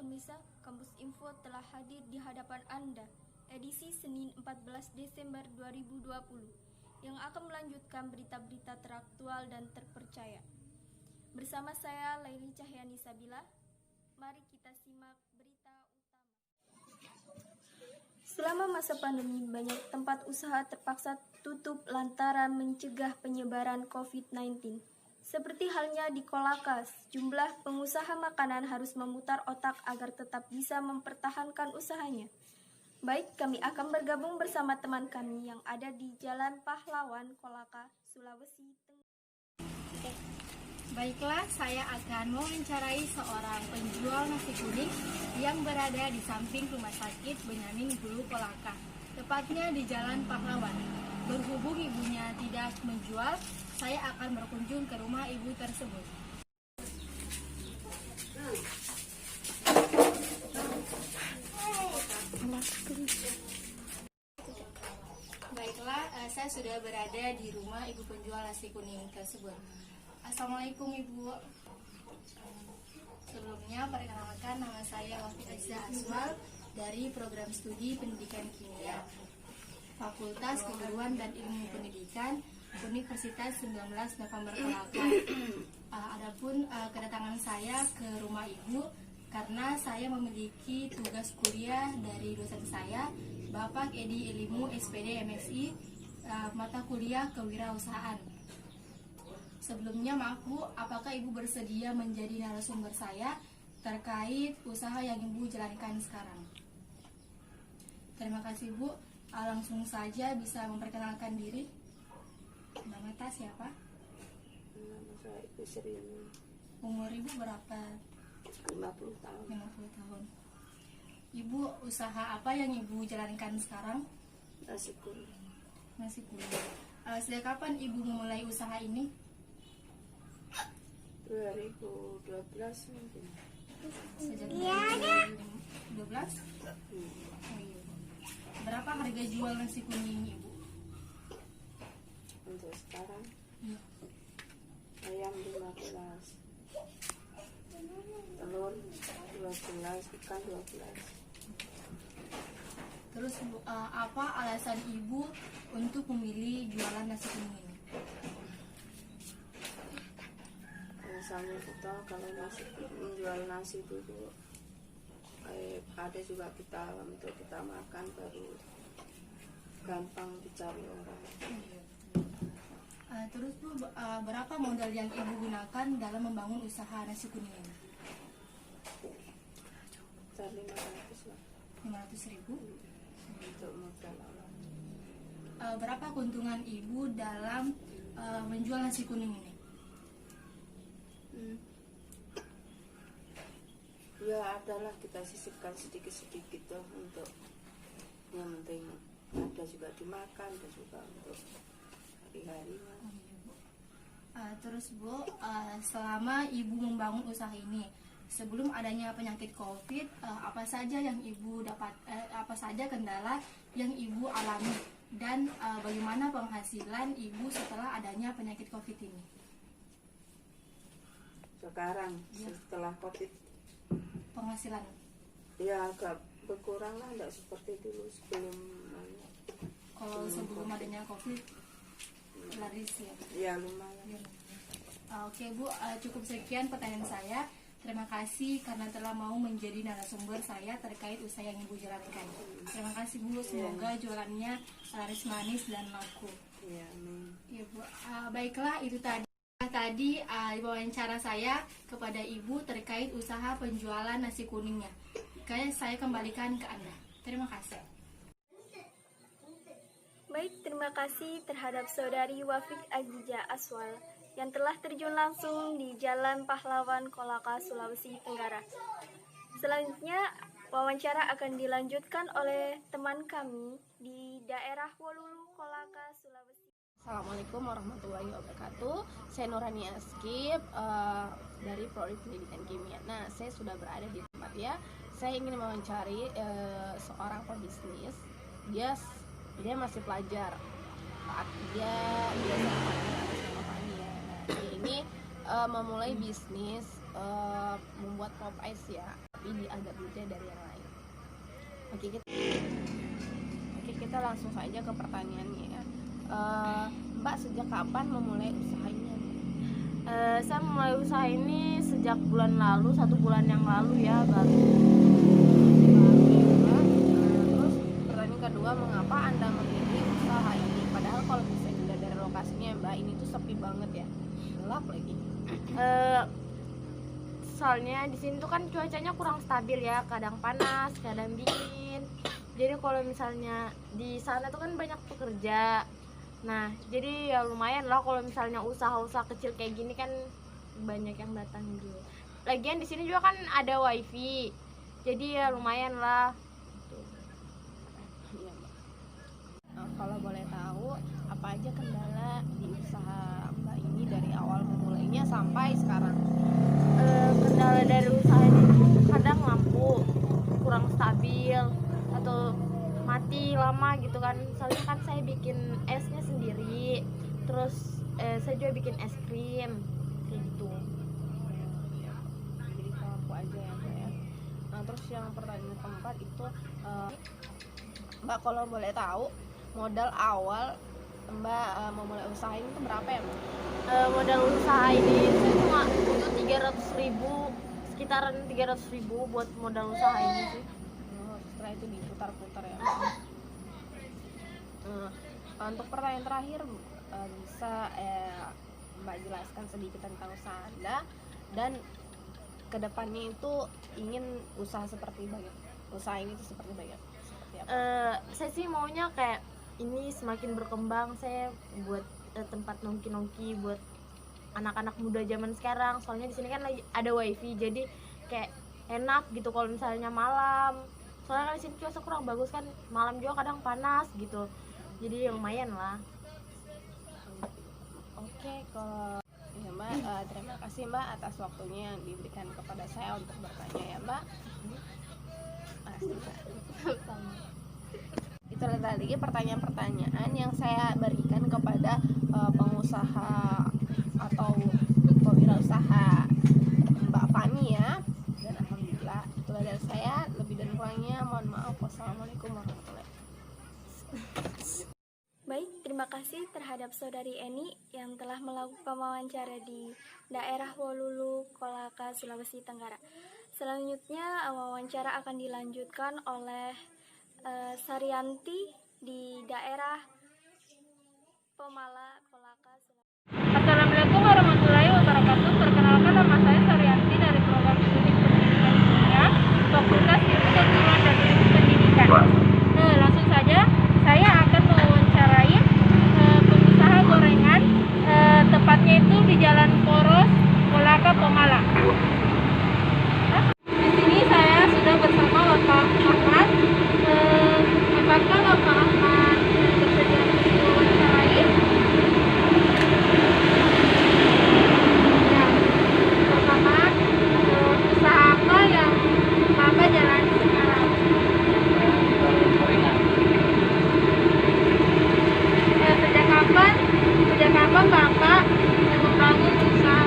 pemirsa, Kampus Info telah hadir di hadapan Anda, edisi Senin 14 Desember 2020, yang akan melanjutkan berita-berita teraktual dan terpercaya. Bersama saya, Laili Cahyani Sabila, mari kita simak berita utama. Selama masa pandemi, banyak tempat usaha terpaksa tutup lantaran mencegah penyebaran COVID-19. Seperti halnya di Kolaka, jumlah pengusaha makanan harus memutar otak agar tetap bisa mempertahankan usahanya. Baik, kami akan bergabung bersama teman kami yang ada di Jalan Pahlawan, Kolaka, Sulawesi Tenggara. Baiklah, saya akan mewawancarai seorang penjual nasi kuning yang berada di samping Rumah Sakit Benyamin Hulu Kolaka, tepatnya di Jalan Pahlawan. Berhubung ibunya tidak menjual, saya akan berkunjung ke rumah ibu tersebut. Baiklah, saya sudah berada di rumah ibu penjual nasi kuning tersebut. Assalamualaikum Ibu. Sebelumnya perkenalkan, nama saya Wafi Aziza Aswal dari program studi pendidikan kimia Fakultas Keguruan dan Ilmu Pendidikan Universitas 19 November Kolaka. Adapun kedatangan saya ke rumah Ibu karena saya memiliki tugas kuliah dari dosen saya, Bapak Edi Ilimu SPD MSI, mata kuliah kewirausahaan. Sebelumnya maaf Bu, apakah Ibu bersedia menjadi narasumber saya terkait usaha yang Ibu jalankan sekarang? Terima kasih Bu, langsung saja bisa memperkenalkan diri. Nama Tas siapa? Nama saya Ibu Srini. Umur Ibu berapa? 50 tahun. 50 tahun. Ibu, usaha apa yang Ibu jalankan sekarang? Nasi kuning. Nasi kuning. Sejak kapan Ibu memulai usaha ini? 2012 mungkin. Sejak 2012? Oh, iya. Berapa harga jual nasi kuning Ibu? Untuk sekarang Iya. ayam 15, telur 12, ikan 12. Terus Bu, apa alasan Ibu untuk memilih jualan nasi kuning ini? Misalnya kita kalau menjual nasi itu ada juga kita untuk kita makan, baru gampang dicari orang. Terus Bu, berapa modal yang Ibu gunakan dalam membangun usaha nasi kuning ini? 500 lah 500.000. untuk modal awal. Berapa keuntungan Ibu dalam menjual nasi kuning ini? Ya adalah kita sisipkan sedikit-sedikit tuh untuk yang penting ada juga dimakan, ada juga untuk hari-hari. Terus Bu, selama Ibu membangun usaha ini, sebelum adanya penyakit COVID, apa saja yang Ibu dapat, apa saja kendala yang Ibu alami, dan bagaimana penghasilan Ibu setelah adanya penyakit COVID ini? Sekarang Ya. setelah COVID Penghasilan. ya agak berkurang lah, tidak seperti dulu sebelum Kalau sebelum adanya COVID, laris ya. ya lumayan. Oke Bu, cukup sekian pertanyaan saya. Terima kasih karena telah mau menjadi narasumber saya terkait usaha yang Ibu jalankan. Terima kasih Bu, semoga jualannya laris manis dan laku. Ya, amin. Ya Bu, baiklah itu tadi wawancara saya kepada Ibu terkait usaha penjualan nasi kuningnya. Saya kembalikan ke Anda. Terima kasih. Baik, terima kasih terhadap Saudari Wafi Aziza Aswal yang telah terjun langsung di Jalan Pahlawan, Kolaka, Sulawesi Tenggara. Selanjutnya, wawancara akan dilanjutkan oleh teman kami di daerah Wolulu, Kolaka, Sulawesi. Assalamualaikum warahmatullahi wabarakatuh. Saya Nurani Askip dari Prodi Pendidikan Kimia. Nah, saya sudah berada di tempat ya. Saya ingin mewawancari seorang pebisnis. Dia masih pelajar. Dia sama Fania. Nah, dia ini memulai bisnis membuat pop ice ya. tapi agak beda dari yang lain. Oke, kita langsung saja ke pertanyaannya ya. Mbak sejak kapan memulai usaha ini? Saya memulai usaha ini sejak bulan lalu, 1 bulan yang lalu ya, baru. Terus pertanyaan kedua, mengapa Anda memilih usaha ini? Padahal kalau misalnya dilihat dari lokasinya Mbak, ini tuh sepi banget ya, gelap lagi. Soalnya di sini tuh kan cuacanya kurang stabil ya, kadang panas, kadang dingin. Jadi kalau misalnya di sana tuh kan banyak pekerja. Nah, jadi ya lumayan lah kalau misalnya usaha-usaha kecil kayak gini kan banyak yang datang juga. Lagian di sini juga kan ada wifi. Jadi ya lumayan lah. Iya, Mbak. Kalau boleh tahu, apa aja kendala di usaha Mbak ini dari awal memulainya sampai sekarang? Kendala dari usaha ini tuh kadang lampu kurang stabil atau mati lama gitu kan. Soalnya kan saya bikin esnya sendiri, terus saya juga bikin es krim kayak gitu. Jadi lampu aja ya Mbak ya. Nah, terus yang pertanyaan keempat itu, Mbak kalau boleh tahu modal awal Mbak memulai usaha ini tuh berapa ya Mbak? Modal usaha ini saya cuma butuh 300.000, sekitaran 300.000 buat modal usaha ini sih. Setelah itu diputar-putar ya. Untuk pertanyaan terakhir, bisa Mbak jelaskan sedikit tentang usaha Anda dan kedepannya itu ingin usaha seperti usaha ini tuh seperti apa? Saya sih maunya kayak ini semakin berkembang. Saya buat tempat nongki-nongki buat anak-anak muda zaman sekarang. Soalnya di sini kan lagi ada wifi, jadi kayak enak gitu kalau misalnya malam. Soalnya kan di sini cuaca kurang bagus kan, malam juga kadang panas gitu. Jadi lumayan lah. Oke, kalau ya Mbak, terima kasih Mbak atas waktunya yang diberikan kepada saya untuk bertanya ya Mbak. Itu tadi pertanyaan-pertanyaan yang saya berikan kepada pengusaha atau pewirausaha Mbak Fani ya. Dan alhamdulillah itulah dari saya, lebih dan kurangnya mohon maaf. Wassalamualaikum warahmatullahi wabarakatuh. Baik, terima kasih terhadap Saudari Eni yang telah melakukan wawancara di daerah Wolulu, Kolaka, Sulawesi Tenggara. Selanjutnya wawancara akan dilanjutkan oleh Saryanti di daerah Pemala, Kolaka, Sulawesi. Assalamualaikum warahmatullahi wabarakatuh. Perkenalkan, nama saya Saryanti dari program studi pendidikan kimia, Fakultas Ilmu Keguruan dan Ilmu Pendidikan. Langsung saja, saya akan mewawancarai pengusaha gorengan, tepatnya itu di Jalan Poros, Kolaka, Pemala. Di sini saya sudah bersama Bapak Ahmad. Apakah Bapak Ahmad bersedia untuk diwawancarai? Ya, pertama, usaha apa yang Bapak jalani sekarang? Sejak kapan Bapak membangun usaha?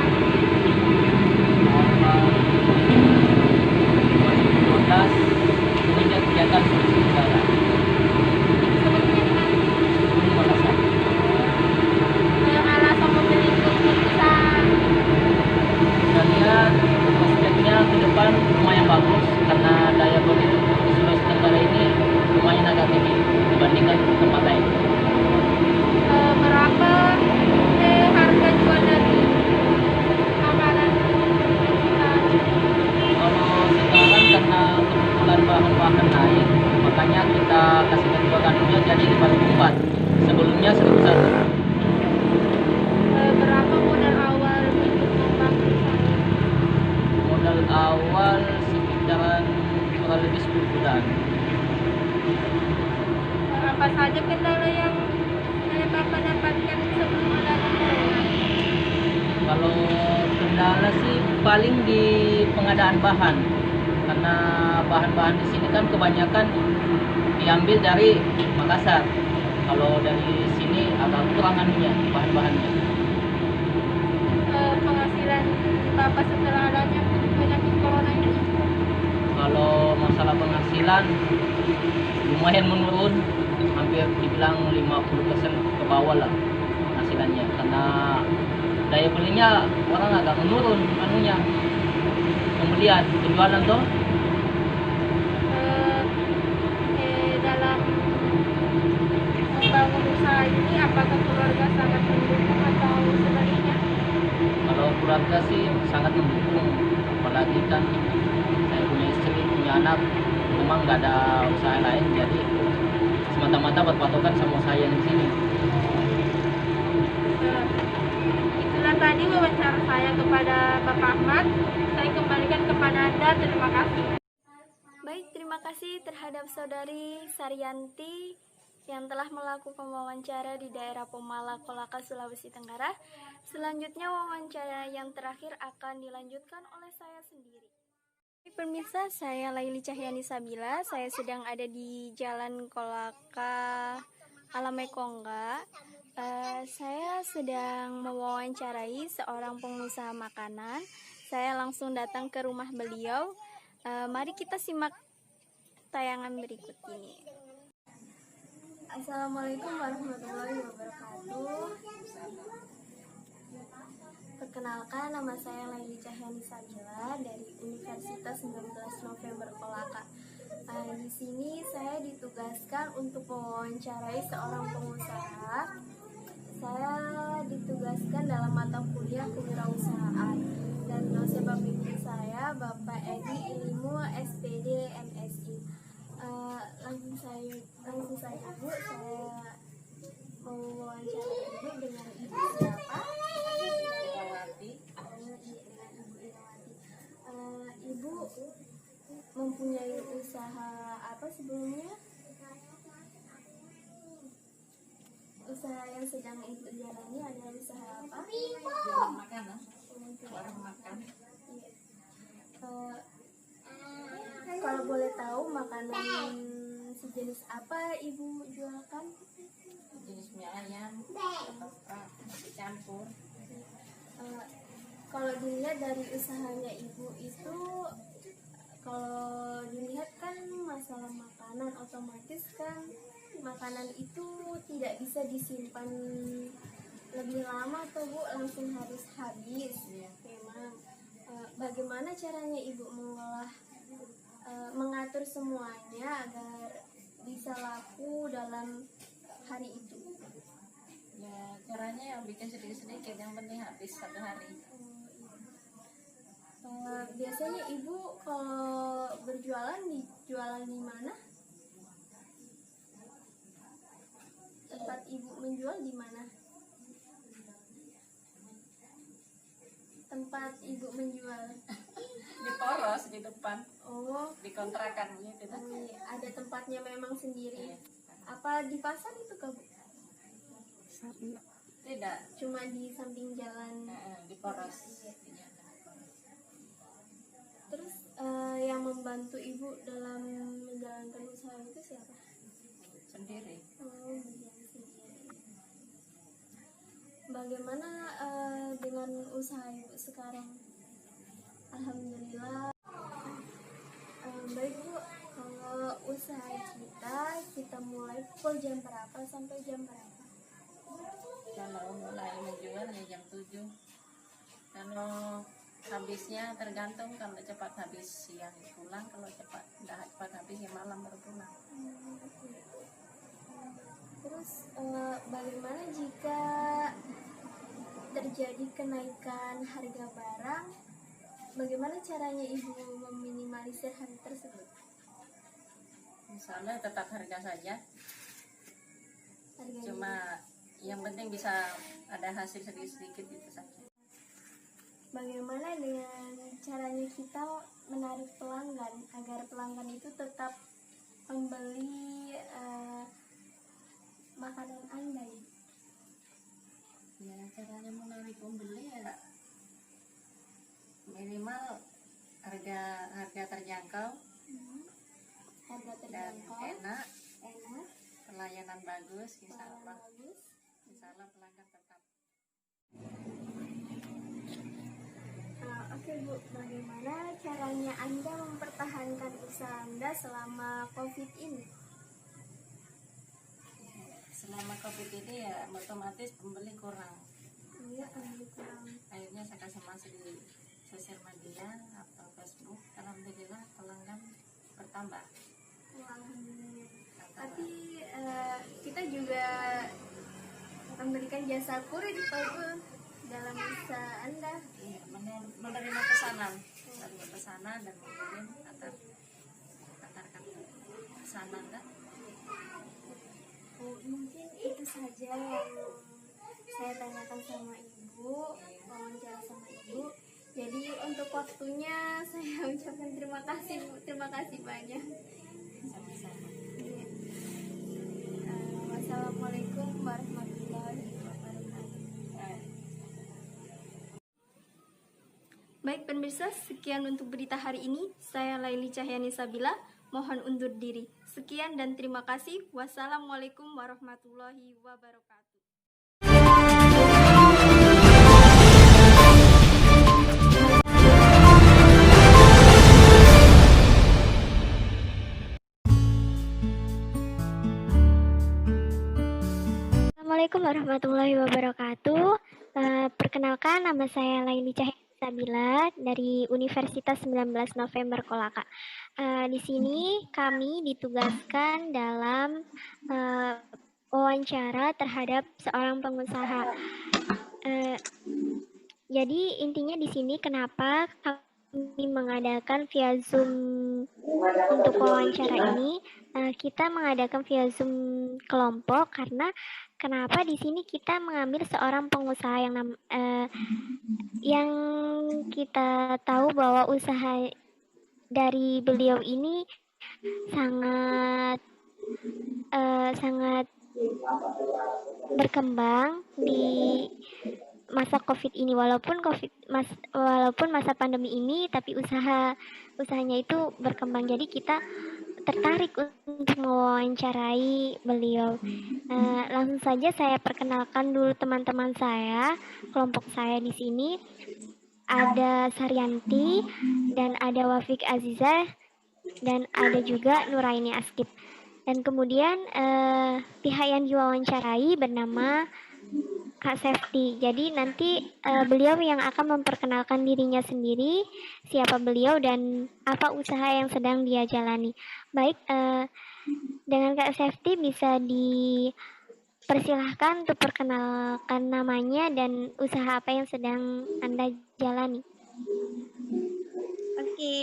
2012 semenjak kegiatan Sulawesi Tenggara. Sebelumnya alasan memilih untuk usaha? Saya lihat prospeknya ke depan lumayan bagus karena daya beli di Sulawesi Tenggara ini lumayan agak tinggi dibandingkan tempat lain. Berapa harga jual dari makanan kita? Kalau sekarang karena kebutuhan bahan-bahan naik, makanya kita kasih kejualan dulu jadi 5.004. Sebelumnya 1.001. Berapa modal awal untuk membangun usaha? Modal awal sekitaran kurang lebih 10 jutaan. Apa saja kendala yang Bapak dapatkan sebelum ada gorengan? Kalau kendala sih paling di pengadaan bahan, karena bahan-bahan di sini kan kebanyakan diambil dari Makassar. Kalau dari sini agak kurang anunya bahan-bahannya. Penghasilan Bapak setelah adanya penyakit corona ini? Kalau masalah penghasilan lumayan menurun, hampir dibilang 50% ke bawah lah penghasilannya, karena daya belinya orang agak menurun anunya, pembelian penjualan tuh. Dalam membangun usaha ini apakah keluarga sangat mendukung atau sebaliknya? Kalau keluarga sih sangat mendukung, apalagi kan saya punya istri, punya anak, memang nggak ada usaha lain, jadi semata-mata berpatokan sama saya di sini. Itulah tadi wawancara saya kepada Bapak Ahmad. Saya kembalikan kepada Anda. Terima kasih. Baik, terima kasih terhadap Saudari Saryanti yang telah melakukan wawancara di daerah Pemala, Kolaka, Sulawesi Tenggara. Selanjutnya wawancara yang terakhir akan dilanjutkan oleh saya sendiri. Pemirsa, saya Laili Cahyani Sabila. Saya sedang ada di Jalan Kolaka, Alamekongga. Saya sedang mewawancarai seorang pengusaha makanan. Saya langsung datang ke rumah beliau. Mari kita simak tayangan berikut ini. Assalamualaikum warahmatullahi wabarakatuh. Perkenalkan, nama saya Laili Cahyani Sabila dari Universitas 19 November Kolaka. Di sini saya ditugaskan untuk mewawancarai seorang pengusaha. Saya ditugaskan dalam mata kuliah kewirausahaan dan dosen pembimbing saya Bapak Edi Ilmu SPD MSI. Langsung saja Bu, saya mau wawancara Ibu dengan Ibu siapa? Ibu mempunyai usaha apa sebelumnya? Usaha yang sedang Ibu jalani adalah usaha apa? Jualan makanan, warung makan. Kalau boleh tahu makanan sejenis apa Ibu jualkan? Jenis mie ayam, ketoprak, nasi campur. Kalau dilihat dari usahanya Ibu itu, kalau dilihat kan masalah makanan, otomatis kan makanan itu tidak bisa disimpan lebih lama atau Bu, langsung harus habis. Memang bagaimana caranya Ibu mengolah, mengatur semuanya agar bisa laku dalam hari itu? Ya caranya bikin sedikit-sedikit, yang penting habis satu hari. Biasanya Ibu kalau berjualan jualan di mana? Tempat Ibu menjual di mana? Tempat Ibu menjual? Di poros di depan, Oh, dikontrakan begitu. ada tempatnya memang sendiri. Apa di pasar itu Kak Bu? Tidak, Cuma di samping jalan. di poros. Terus yang membantu Ibu dalam menjalankan usaha itu siapa? Sendiri. Oh, beliau sendiri. Bagaimana dengan usaha Ibu sekarang? Alhamdulillah. Baik Bu, kalau usaha kita mulai pukul jam berapa sampai jam berapa? Kalau mulai menjual ya jam 7. Kalau habisnya tergantung, kalau cepat habis siang pulang, kalau cepat habis ya malam baru pulang. Terus bagaimana jika terjadi kenaikan harga barang? Bagaimana caranya Ibu meminimalisir hal tersebut? Misalnya tetap harga saja, Harganya cuma yang penting bisa ada hasil sedikit-sedikit itu saja. Bagaimana dengan caranya kita menarik pelanggan agar pelanggan itu tetap membeli makanan Anda? Ya caranya menarik pembeli ya minimal harga terjangkau Harga dan terjangkau, enak, enak, pelayanan bagus, insya pelayanan Allah bagus. pelanggan tetap. Oke Bu, bagaimana caranya Anda mempertahankan usaha Anda selama COVID ini? Selama COVID ini ya otomatis pembeli kurang. Iya, kurang. Akhirnya saya kasih masuk di sosial media atau Facebook. Alhamdulillah pelanggan bertambah. Alhamdulillah. Tapi kita juga memberikan jasa kurir Pak Bu dalam usaha Anda. Iya, menerima pesanan dan mengirim antarkan pesanan kan. Mungkin itu saja yang saya tanyakan sama Ibu, wawancara sama Ibu. Jadi untuk waktunya saya ucapkan terima kasih Bu, terima kasih banyak. Sama-sama. Iya. Wassalamualaikum warahmatullahi wabarakatuh. Baik pemirsa, sekian untuk berita hari ini. Saya Laili Cahyani Sabila, mohon undur diri. Sekian dan terima kasih. Wassalamualaikum warahmatullahi wabarakatuh. Assalamualaikum warahmatullahi wabarakatuh. Perkenalkan, nama saya Laili Cahyani Sabila dari Universitas 19 November Kolaka. Di sini kami ditugaskan dalam wawancara terhadap seorang pengusaha. Jadi intinya di sini kenapa kami mengadakan via Zoom untuk wawancara ini, kita mengadakan via Zoom kelompok karena kenapa di sini kita mengambil seorang pengusaha yang kita tahu bahwa usaha dari beliau ini sangat berkembang di masa COVID ini, walaupun masa pandemi ini, tapi usahanya itu berkembang. Jadi kita tertarik untuk mewawancarai beliau. Langsung saja saya perkenalkan dulu teman-teman saya, kelompok saya di sini. Ada Saryanti dan ada Wafik Azizah dan ada juga Nuraini Askip. Dan kemudian pihak yang diwawancarai bernama Kak Safety. Jadi nanti beliau yang akan memperkenalkan dirinya sendiri, siapa beliau dan apa usaha yang sedang dia jalani. Baik, dengan Kak Safety bisa dipersilahkan untuk perkenalkan namanya dan usaha apa yang sedang Anda jalani. Oke.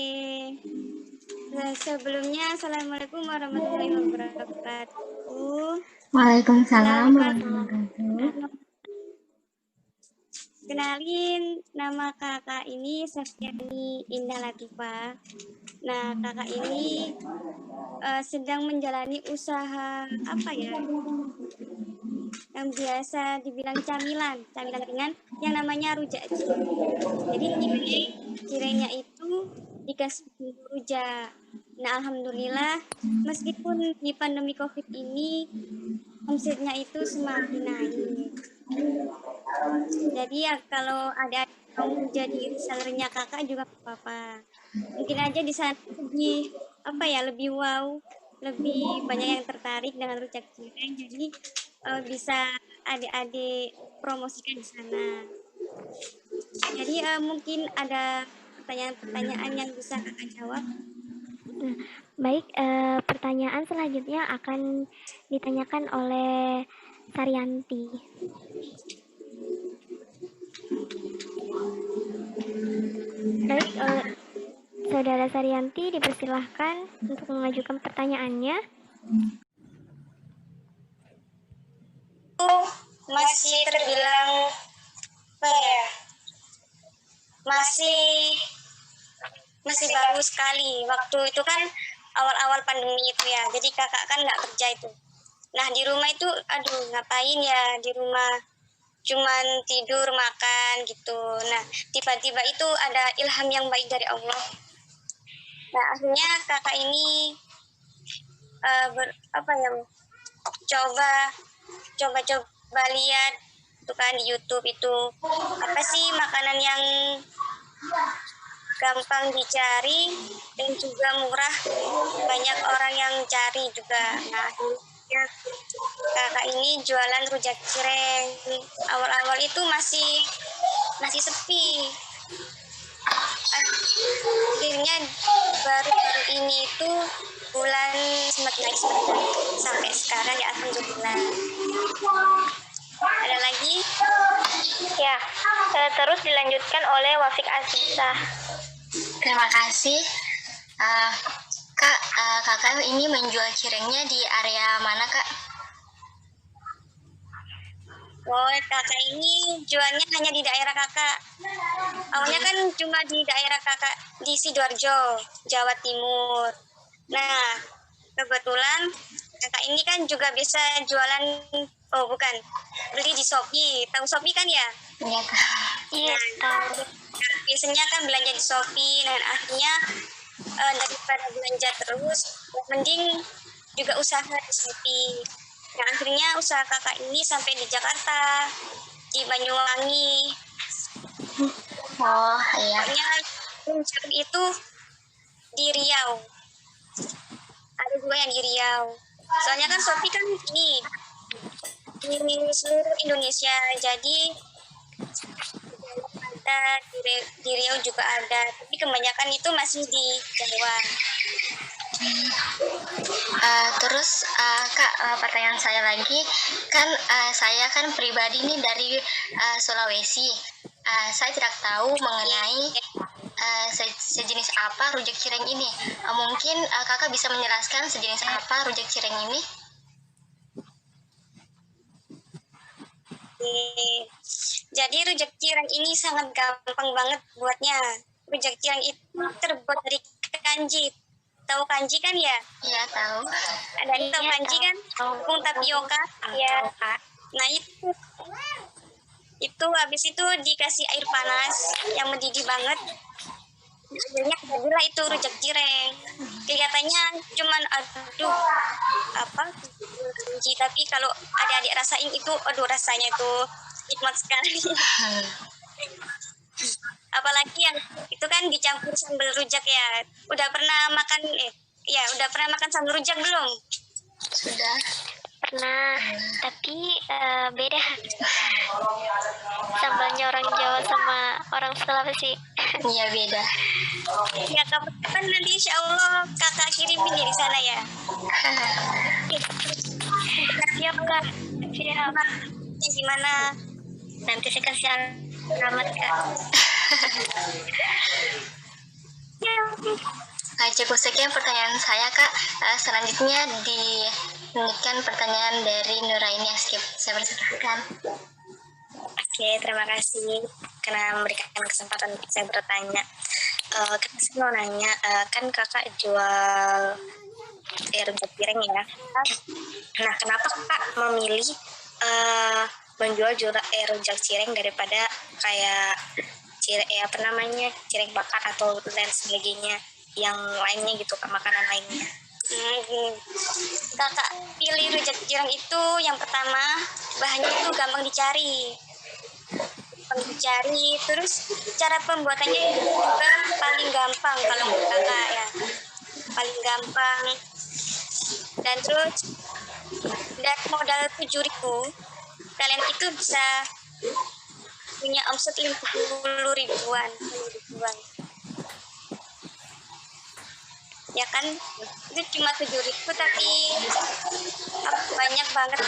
Nah, sebelumnya Assalamualaikum warahmatullahi wabarakatuh. Waalaikumsalam warahmatullahi wabarakatuh. Kenalin, nama kakak ini Saftiani Indah Latifah. Nah, kakak ini sedang menjalani usaha apa ya? Yang biasa dibilang camilan ringan yang namanya rujak cireng. Jadi cirengnya itu dikasih bumbu rujak. Nah, alhamdulillah meskipun di pandemi COVID ini omsetnya itu semakin naik. Jadi ya kalau ada yang jadi resellernya kakak juga apa-apa. Mungkin aja di sana lebih wow, lebih banyak yang tertarik dengan rujak cireng. Jadi bisa adik-adik promosikan di sana. Jadi mungkin ada pertanyaan-pertanyaan yang bisa kakak jawab. Baik, pertanyaan selanjutnya akan ditanyakan oleh Saryanti. Baik, Saudara Saryanti dipersilahkan untuk mengajukan pertanyaannya. Masih terbilang masih baru sekali. Waktu itu kan awal-awal pandemi itu ya, jadi kakak kan nggak kerja itu. Nah di rumah itu ngapain ya di rumah, cuman tidur makan gitu. Nah tiba-tiba itu ada ilham yang baik dari Allah. Nah akhirnya kakak ini coba lihat tuh kan di YouTube itu apa sih makanan yang gampang dicari dan juga murah, banyak orang yang cari juga. Nah, akhirnya kakak ini jualan rujak cireng. Awal-awal itu masih sepi. Akhirnya baru-baru ini itu bulan semakin naik sampai sekarang ya, alhamdulillah. Ada lagi? Ya, terus dilanjutkan oleh Wafik Azizah. Terima kasih. Kak, kakak ini menjual cirengnya di area mana, Kak? Oh, kakak ini jualnya hanya di daerah kakak. Awalnya kan cuma di daerah kakak di Sidoarjo, Jawa Timur. Nah, kebetulan kakak ini kan juga bisa jualan, beli di Shopee. Tahu Shopee kan ya? Iya, Kak. Iya, tahu. Biasanya kan belanja di Shopee. Nah, akhirnya daripada belanja terus, mending juga usaha di Shopee. Nah, akhirnya usaha kakak ini sampai di Jakarta, di Banyuwangi. Oh, iya. Pokoknya puncak itu di Riau. Ada juga yang di Riau. Soalnya kan Shopee kan di seluruh Indonesia. Jadi ada di Riau juga ada. Tapi kebanyakan itu masih di Jawa. Terus Kak, pertanyaan saya lagi, kan saya kan pribadi ini dari Sulawesi. Saya tidak tahu mengenai sejenis apa rujak cireng ini. Mungkin kakak bisa menjelaskan sejenis apa rujak cireng ini? Jadi rujak cireng ini sangat gampang banget buatnya. Rujak cireng itu terbuat dari kanji. Tahu kanji kan ya? Iya, tahu. Ada yang tahu kanji kan? Tepung tapioka. Iya. Nah, itu habis itu dikasih air panas yang mendidih banget. Akhirnya jadilah itu rujak cireng. Kelihatannya cuman kanji, tapi kalau adik-adik rasain itu rasanya itu nikmat sekali. Apalagi yang itu kan dicampur sambal rujak ya. Udah pernah makan sambal rujak belum? Sudah. Nah, tapi beda sambalnya orang Jawa sama orang Sulawesi. Iya, beda. Ya, kapan nanti insya Allah kakak kirimin di sana ya. Siap, Kak. Siap. Gimana? Nanti saya kasih alamat, Kak. Cukup sekian pertanyaan saya, Kak. Selanjutnya dilanjutkan pertanyaan dari Nuraini Askip. Saya persilakan. Oke, terima kasih karena memberikan kesempatan untuk saya bertanya. Saya mau nanya, kan kakak jual rujak cireng ya. Nah, kenapa kakak memilih menjual rujak cireng daripada kayak cireng bakar atau dan sebagainya yang lainnya gitu, makanan lainnya? Kakak pilih rujak cireng itu yang pertama bahannya itu gampang dicari, terus cara pembuatannya juga paling gampang kalau menurut kakak ya, paling gampang. Dan terus dari modal 7.000 kalian itu bisa punya omset 50 ribuan. Ya kan, itu cuma 7.000 tapi banyak banget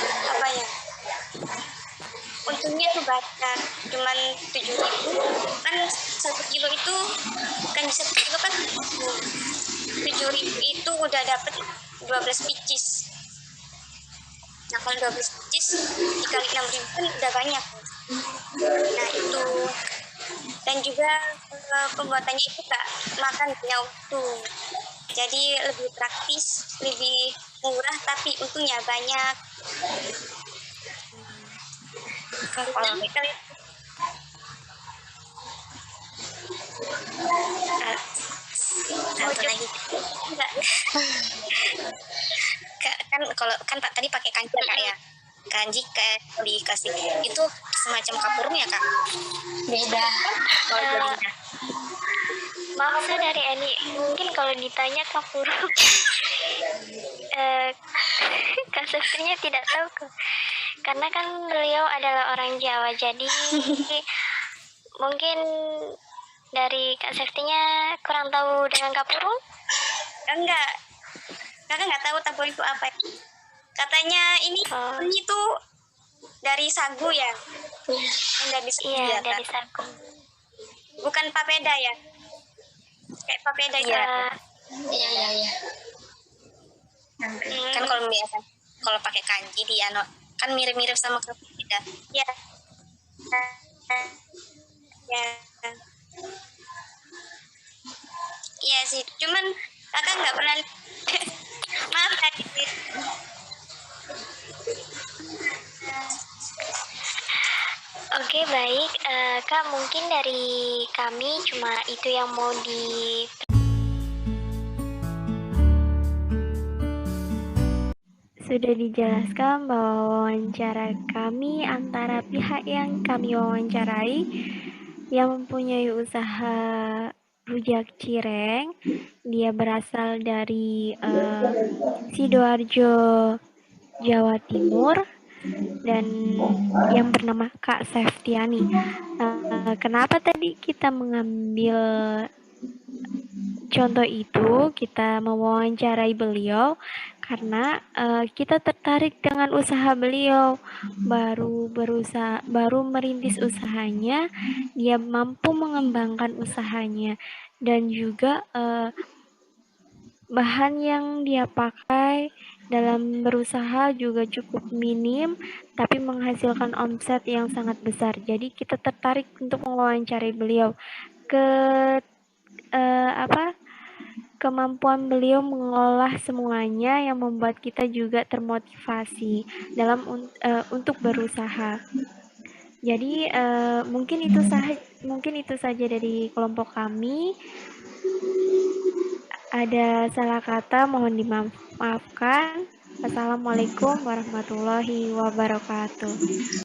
untungnya tuh banyak. Cuman 7.000 kan 1 kilo itu kan, 1 kilo kan 7.000 itu udah dapet 12 picis. Nah, kalau 12 picis dikali 6.000 kan udah banyak. Nah, itu. Dan juga pembuatannya itu gak makan banyak waktu. Jadi lebih praktis, lebih murah, tapi untungnya banyak. Kalau kalian satu lagi enggak kan, kalau kan Pak tadi pakai kanji Kak ya, kanji kayak dikasih itu semacam kapurung ya kak? Beda. Eh, maksud dari Eni mungkin kalau ditanya kapurung Kak Seftinya tidak tahu kok. Karena kan beliau adalah orang Jawa, jadi mungkin dari Kak Seftinya kurang tahu dengan kapurung. Enggak, kakak nggak tahu tabur itu apa. Katanya ini tuh dari sagu ya, yang dari sagu Iya, ya, dari Kak? sagu. Bukan papeda ya, kayak papeda Iya. Iya, iya, iya. kan kalau biasa kalau pakai kanji di kan mirip-mirip sama papeda ya. Ya, iya sih, cuman kakak nggak pernah maaf Kak. Oke, baik. Kak, mungkin dari kami cuma itu yang mau di Sudah dijelaskan bahwa wawancara kami antara pihak yang kami wawancarai yang mempunyai usaha rujak cireng. Dia berasal dari Sidoarjo, Jawa Timur, dan yang bernama Kak Seftiani. Kenapa tadi kita mengambil contoh itu, kita mewawancarai beliau karena kita tertarik dengan usaha beliau, baru merintis usahanya, dia mampu mengembangkan usahanya, dan juga bahan yang dia pakai dalam berusaha juga cukup minim, tapi menghasilkan omset yang sangat besar. Jadi kita tertarik untuk mewawancarai beliau. Kemampuan beliau mengolah semuanya yang membuat kita juga termotivasi dalam untuk berusaha. Jadi mungkin itu saja dari kelompok kami. Ada salah kata mohon dimaafkan. Wassalamualaikum warahmatullahi wabarakatuh.